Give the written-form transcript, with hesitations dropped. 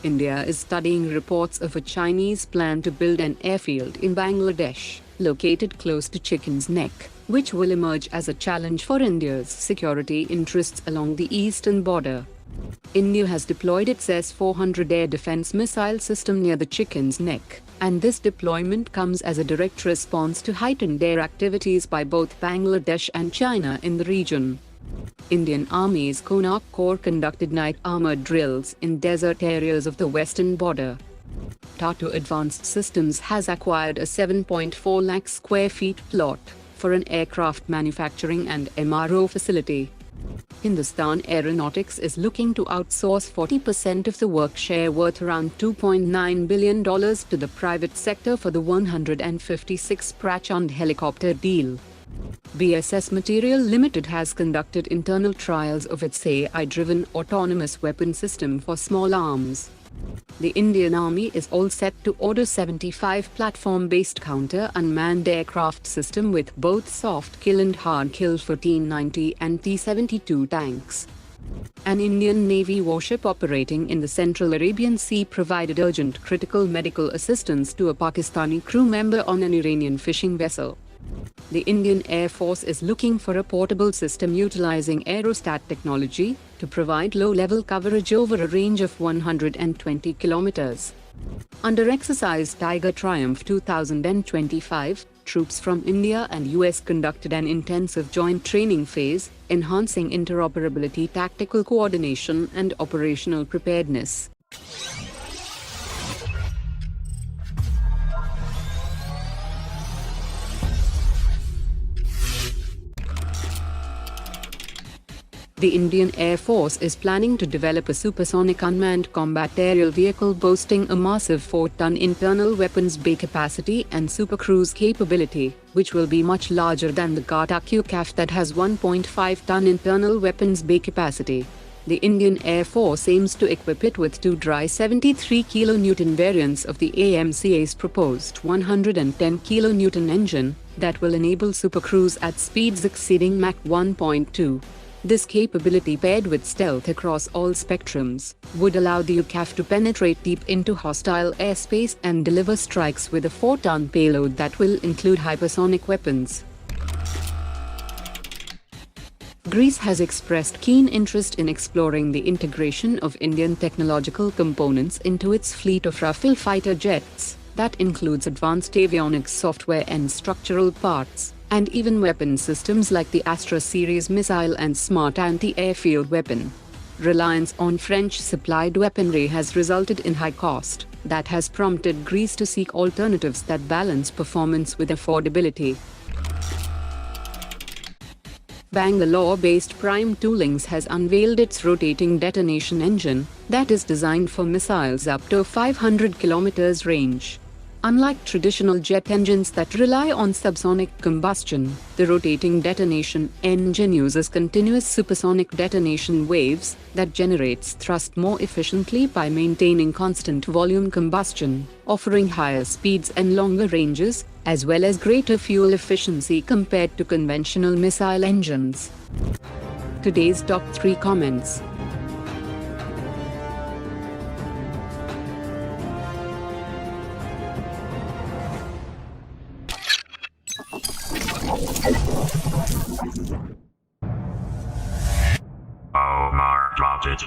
India is studying reports of a Chinese plan to build an airfield in Bangladesh, located close to Chicken's Neck, which will emerge as a challenge for India's security interests along the eastern border. India has deployed its S-400 air defense missile system near the Chicken's Neck, and this deployment comes as a direct response to heightened air activities by both Bangladesh and China in the region. Indian Army's Konark Corps conducted night armored drills in desert areas of the western border. Tata Advanced Systems has acquired a 7.4 lakh square feet plot for an aircraft manufacturing and MRO facility. Hindustan Aeronautics is looking to outsource 40% of the work share worth around $2.9 billion to the private sector for the 156 Prachand helicopter deal. BSS Materiel Ltd has conducted internal trials of its AI-driven autonomous weapon system for small arms. The Indian Army is all set to order 75 platform-based counter-unmanned aircraft system with both soft-kill and hard-kill for T-90 and T-72 tanks. An Indian Navy warship operating in the Central Arabian Sea provided urgent critical medical assistance to a Pakistani crew member on an Iranian fishing vessel. The Indian Air Force is looking for a portable system utilizing aerostat technology to provide low-level coverage over a range of 120 kilometers. Under Exercise Tiger Triumph 2025, troops from India and US conducted an intensive joint training phase, enhancing interoperability, tactical coordination, and operational preparedness. The Indian Air Force is planning to develop a supersonic unmanned combat aerial vehicle boasting a massive 4-ton internal weapons bay capacity and supercruise capability, which will be much larger than the UCAV that has 1.5-ton internal weapons bay capacity. The Indian Air Force aims to equip it with two dry 73 kN variants of the AMCA's proposed 110 kN engine that will enable supercruise at speeds exceeding Mach 1.2. This capability, paired with stealth across all spectrums, would allow the UCAV to penetrate deep into hostile airspace and deliver strikes with a 4-ton payload that will include hypersonic weapons. Greece has expressed keen interest in exploring the integration of Indian technological components into its fleet of Rafale fighter jets. That includes advanced avionics software and structural parts, and even weapon systems like the Astra series missile and smart anti-airfield weapon. Reliance on French-supplied weaponry has resulted in high cost, that has prompted Greece to seek alternatives that balance performance with affordability. Bangalore-based Prime Toolings has unveiled its rotating detonation engine that is designed for missiles up to 500 kilometers range. Unlike traditional jet engines that rely on subsonic combustion, the rotating detonation engine uses continuous supersonic detonation waves that generates thrust more efficiently by maintaining constant volume combustion, offering higher speeds and longer ranges, as well as greater fuel efficiency compared to conventional missile engines. Today's top 3 comments. Omar dropped it.